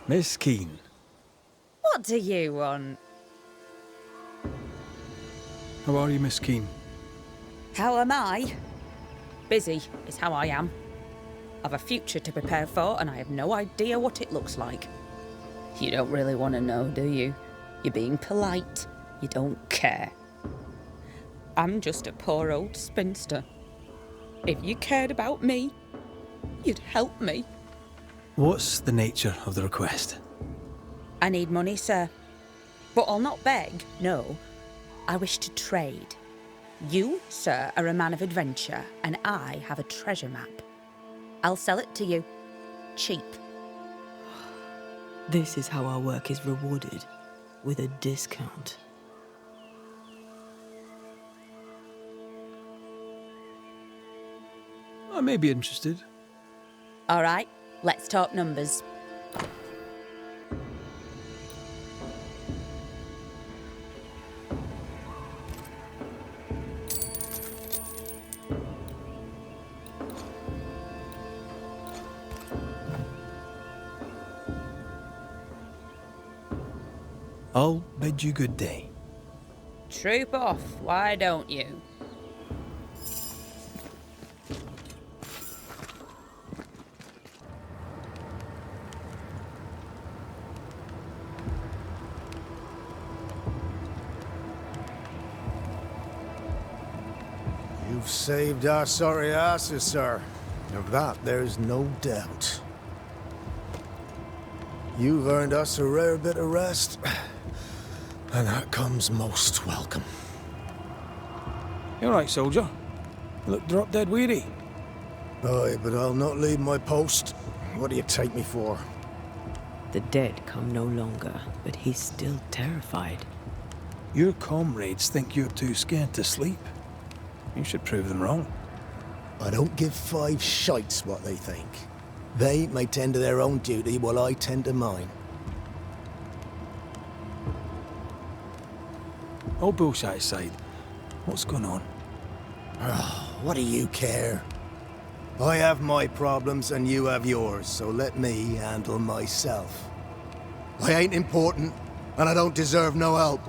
Miss Keene. What do you want? How are you, Miss Keene? How am I? Busy is how I am. I've a future to prepare for, and I have no idea what it looks like. You don't really want to know, do you? You're being polite. You don't care. I'm just a poor old spinster. If you cared about me, you'd help me. What's the nature of the request? I need money, sir. But I'll not beg, no. I wish to trade. You, sir, are a man of adventure, and I have a treasure map. I'll sell it to you. Cheap. This is how our work is rewarded, with a discount. I may be interested. All right, let's talk numbers. I'll bid you good day. Troop off, why don't you? You've saved our sorry asses, sir. Of that, there's no doubt. You've earned us a rare bit of rest, and that comes most welcome. You all right, soldier? You look drop dead weary. Aye, but I'll not leave my post. What do you take me for? The dead come no longer, but he's still terrified. Your comrades think you're too scared to sleep. You should prove them wrong. I don't give five shites what they think. They may tend to their own duty while I tend to mine. All bullshit aside, what's going on? What do you care? I have my problems and you have yours, so let me handle myself. I ain't important, and I don't deserve no help.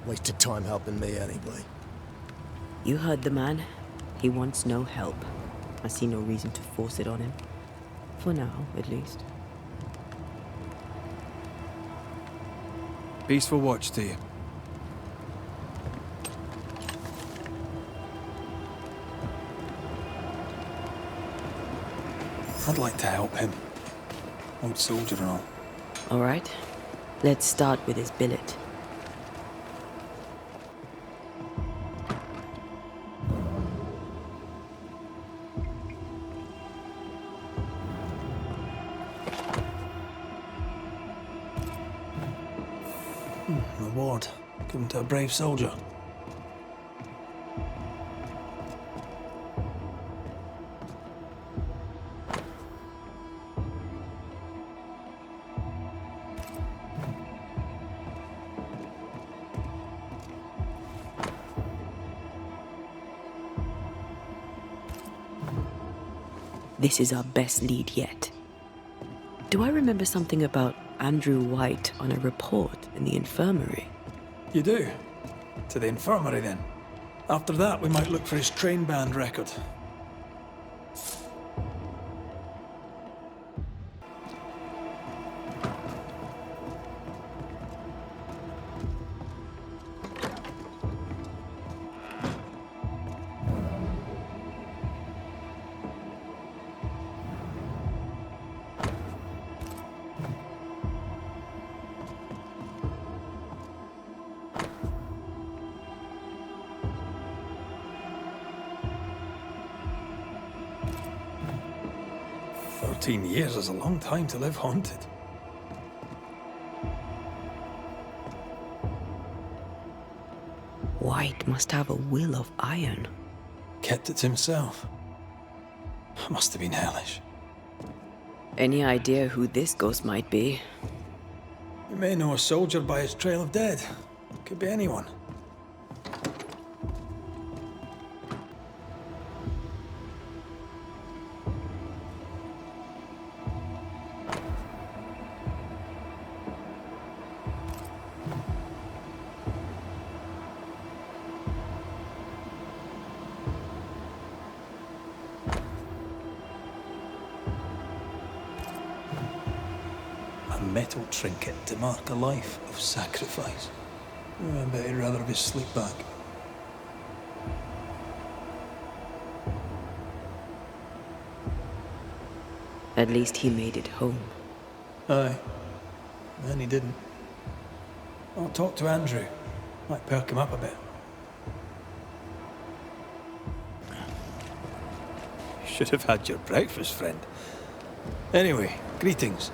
Wasted time helping me anyway. You heard the man. He wants no help. I see no reason to force it on him. For now, at least. Peaceful watch to you. I'd like to help him. Old soldier and all. All right. Let's start with his billet. Reward given to a brave soldier. This is our best lead yet. Do I remember something about Andrew White on a report in the infirmary? You do? To the infirmary, then. After that, we might look for his train band record. Years is a long time to live haunted. White must have a will of iron. Kept it to himself. Must have been hellish. Any idea who this ghost might be? You may know a soldier by his trail of dead. Could be anyone. metal trinket to mark a life of sacrifice. I bet he'd rather have his sleep back. At least he made it home. Aye. And he didn't. I'll talk to Andrew. Might perk him up a bit. You should have had your breakfast, friend. Anyway, greetings.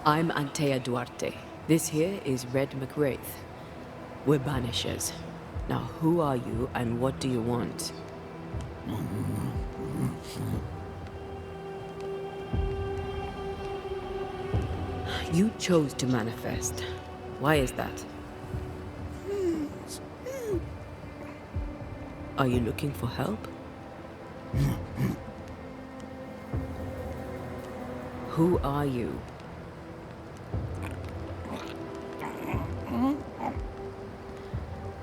I'm Antea Duarte. This here is Red McWraith. We're Banishers. Now, who are you and what do you want? You chose to manifest. Why is that? Are you looking for help? Who are you?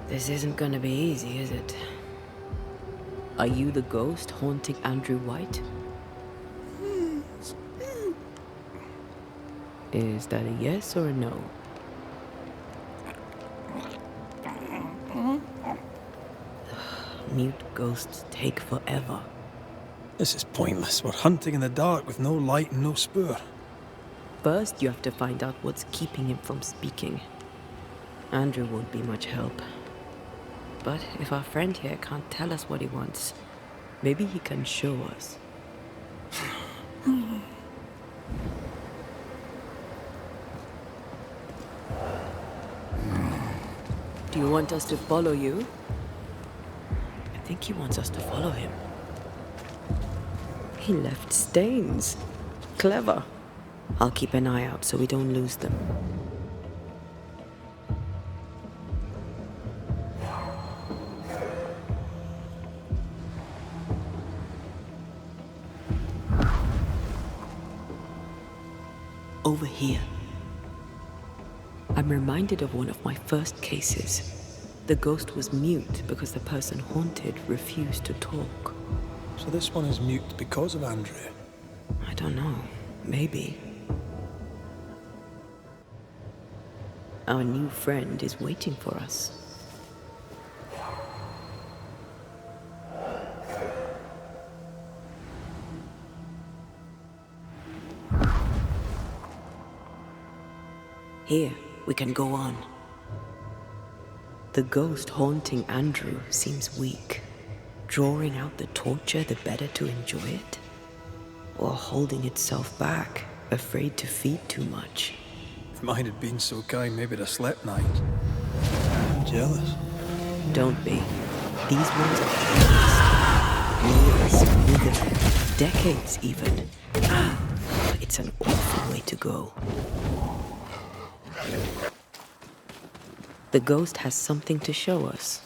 This isn't gonna be easy, is it? Are you the ghost haunting Andrew White? Is that a yes or a no? Mute ghosts take forever. This is pointless. We're hunting in the dark with no light and no spoor. First, you have to find out what's keeping him from speaking. Andrew won't be much help. But if our friend here can't tell us what he wants, maybe he can show us. Do you want us to follow you? I think he wants us to follow him. He left stains. Clever. I'll keep an eye out so we don't lose them. Over here. I'm reminded of one of my first cases. The ghost was mute because the person haunted refused to talk. So this one is mute because of Andrew. I don't know. Maybe. Our new friend is waiting for us. Here, we can go on. The ghost haunting Andrew seems weak. Drawing out the torture the better to enjoy it? Or holding itself back, afraid to feed too much? If mine had been so kind, maybe I'd have slept nights. I'm jealous. Don't be. These ones are years, withering, decades even. It's an awful way to go. The ghost has something to show us.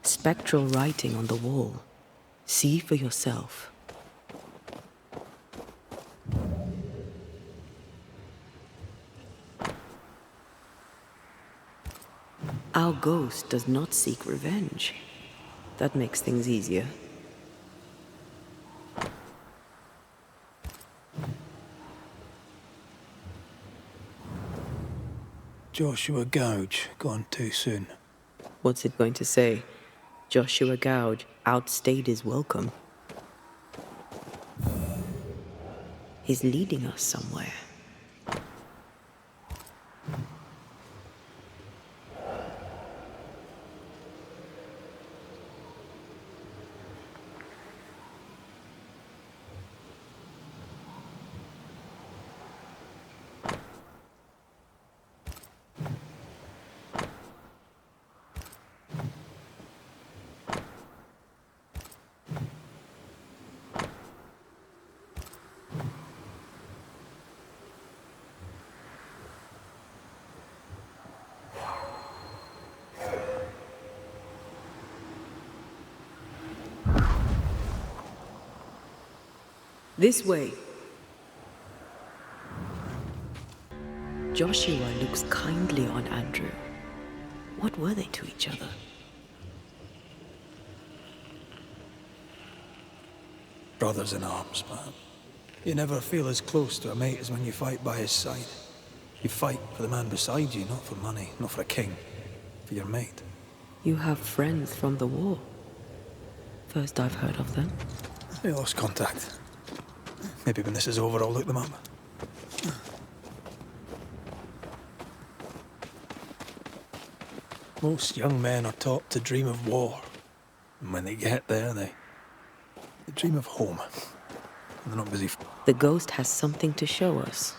Spectral writing on the wall. See for yourself. Our ghost does not seek revenge. That makes things easier. Joshua Gouge, gone too soon. What's it going to say? Joshua Gouge outstayed his welcome. He's leading us somewhere. This way. Joshua looks kindly on Andrew. What were they to each other? Brothers in arms, man. You never feel as close to a mate as when you fight by his side. You fight for the man beside you, not for money, not for a king. For your mate. You have friends from the war. First I've heard of them. They lost contact. Maybe when this is over, I'll look them up. Most young men are taught to dream of war. And when they get there, they dream of home. And they're not busy. The ghost has something to show us.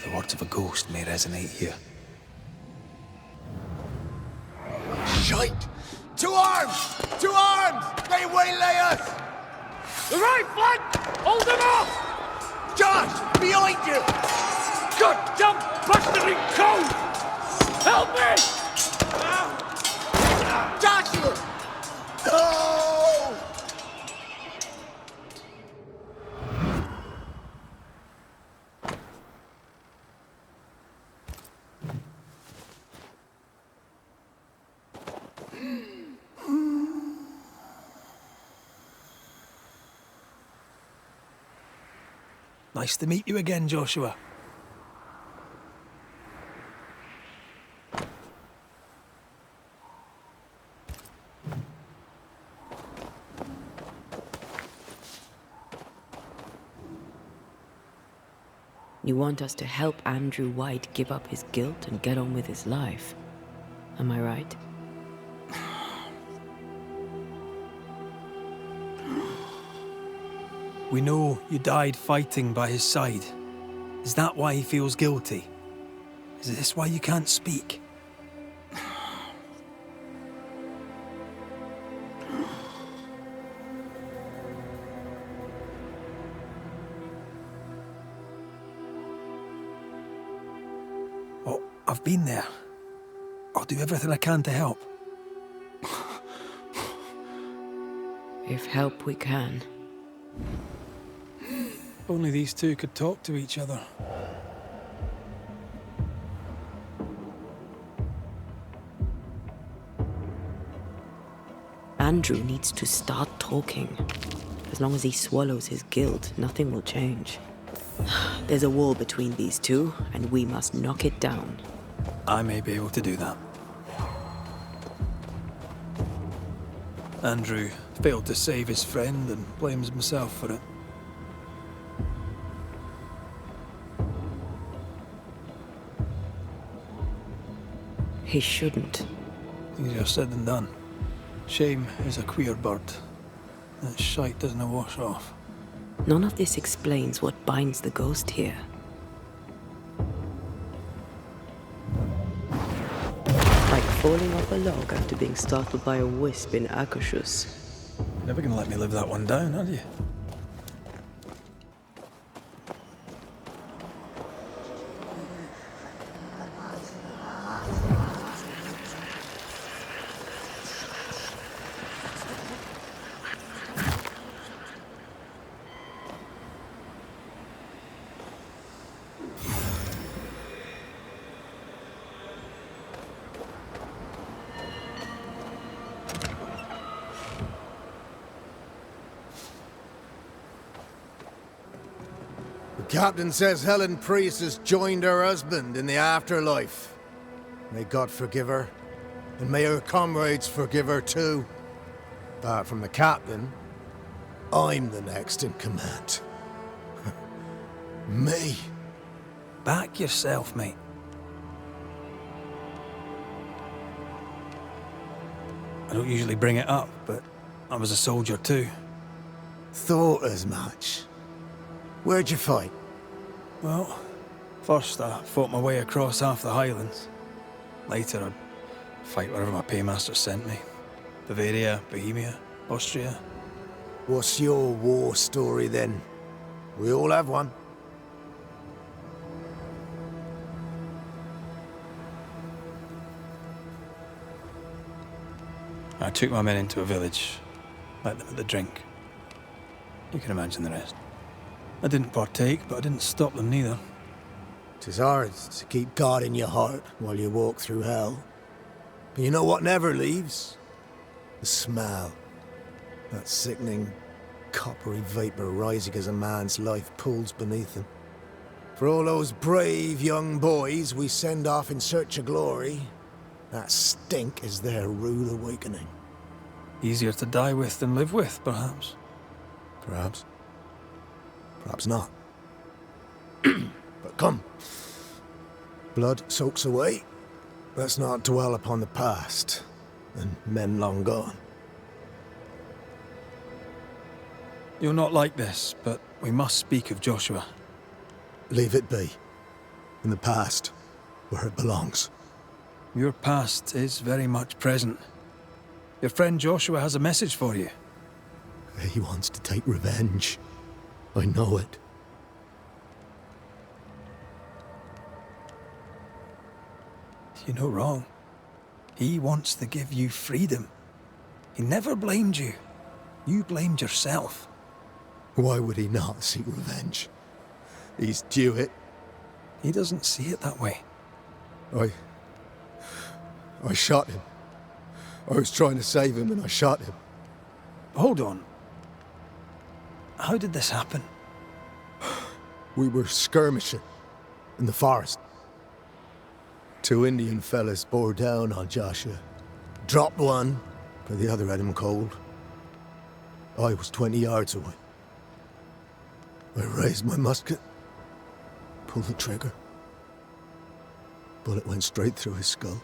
The words of a ghost may resonate here. Shite! To arms! To arms! They waylay us! The right flank! Hold them off! Josh! Behind you! Goddamn bastarding cold! Help me! Joshua! No! Nice to meet you again, Joshua. You want us to help Andrew White give up his guilt and get on with his life. Am I right? We know you died fighting by his side. Is that why he feels guilty? Is this why you can't speak? Oh, I've been there. I'll do everything I can to help. If help we can. Only these two could talk to each other. Andrew needs to start talking. As long as he swallows his guilt, nothing will change. There's a wall between these two, and we must knock it down. I may be able to do that. Andrew failed to save his friend and blames himself for it. He shouldn't. Easier said than done. Shame is a queer bird. That shite doesn't wash off. None of this explains what binds the ghost here. Like falling off a log after being startled by a wisp in Akashus. Never gonna let me live that one down, are you? The captain says Helen Priest has joined her husband in the afterlife. May God forgive her, and may her comrades forgive her too. Apart from the captain, I'm the next in command. Me. Back yourself, mate. I don't usually bring it up, but I was a soldier too. Thought as much. Where'd you fight? Well, first I fought my way across half the Highlands. Later I'd fight wherever my paymaster sent me. Bavaria, Bohemia, Austria. What's your war story then? We all have one. I took my men into a village, let them at the drink. You can imagine the rest. I didn't partake, but I didn't stop them neither. 'Tis hard to keep God in your heart while you walk through hell. But you know what never leaves? The smell. That sickening, coppery vapor rising as a man's life pulls beneath him. For all those brave young boys we send off in search of glory, that stink is their rude awakening. Easier to die with than live with, perhaps. Perhaps. Perhaps not. But come. Blood soaks away. Let's not dwell upon the past, and men long gone. You're not like this, but we must speak of Joshua. Leave it be. In the past, where it belongs. Your past is very much present. Your friend Joshua has a message for you. He wants to take revenge. I know it. You're no wrong. He wants to give you freedom. He never blamed you. You blamed yourself. Why would he not seek revenge? He's due it. He doesn't see it that way. I shot him. I was trying to save him and I shot him. Hold on. How did this happen? We were skirmishing in the forest. 2 Indian fellas bore down on Joshua. Dropped one, but the other had him cold. I was 20 yards away. I raised my musket, pulled the trigger. Bullet went straight through his skull.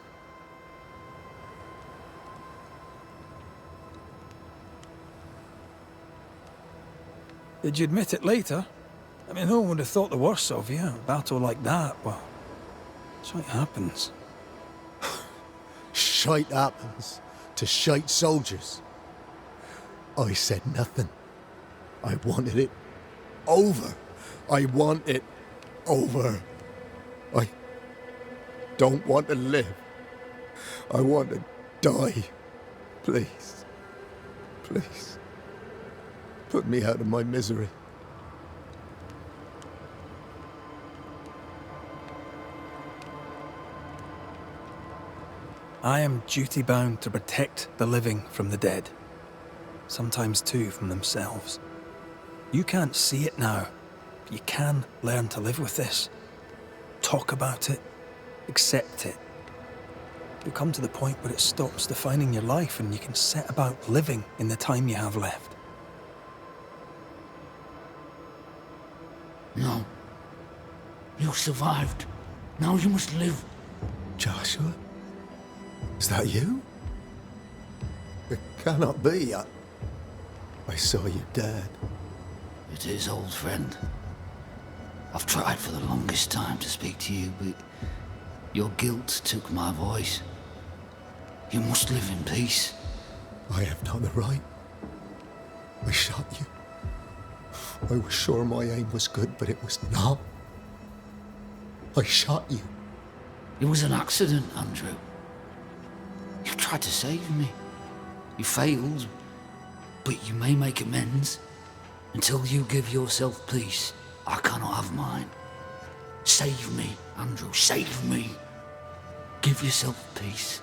Did you admit it later? I mean, no one would have thought the worst of you. A battle like that, well, shite happens. Shite happens to shite soldiers. I said nothing. I wanted it over. I want it over. I don't want to live. I want to die. Please. Please. Put me out of my misery. I am duty-bound to protect the living from the dead. Sometimes, too, from themselves. You can't see it now, but you can learn to live with this. Talk about it. Accept it. You'll come to the point where it stops defining your life and you can set about living in the time you have left. No. You survived. Now you must live. Joshua? Is that you? It cannot be. I saw you dead. It is, old friend. I've tried for the longest time to speak to you, but your guilt took my voice. You must live in peace. I have not the right. I shot you. I was sure my aim was good, but it was not. I shot you. It was an accident, Andrew. You tried to save me. You failed, but you may make amends. Until you give yourself peace, I cannot have mine. Save me, Andrew, save me. Give yourself peace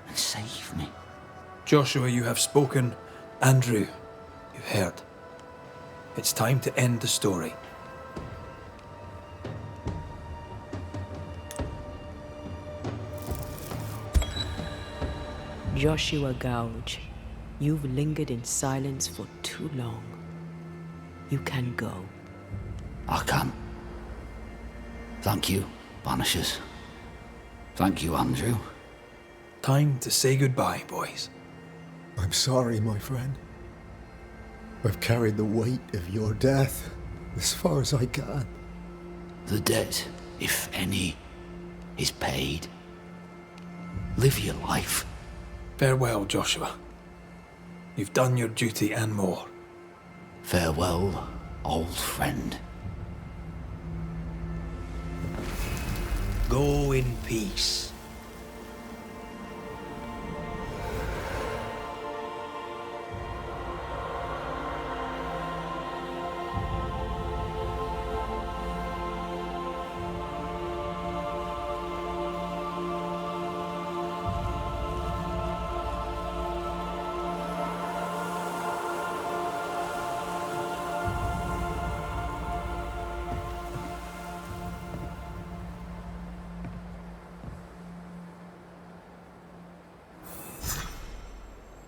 and save me. Joshua, you have spoken. Andrew, you've heard. It's time to end the story. Joshua Gouge, you've lingered in silence for too long. You can go. I can. Thank you, Banishers. Thank you, Andrew. Time to say goodbye, boys. I'm sorry, my friend. I've carried the weight of your death as far as I can. The debt, if any, is paid. Live your life. Farewell, Joshua. You've done your duty and more. Farewell, old friend. Go in peace.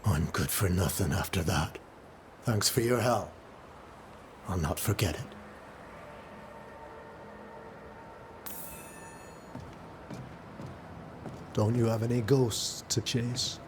I'm good for nothing after that. Thanks for your help. I'll not forget it. Don't you have any ghosts to chase?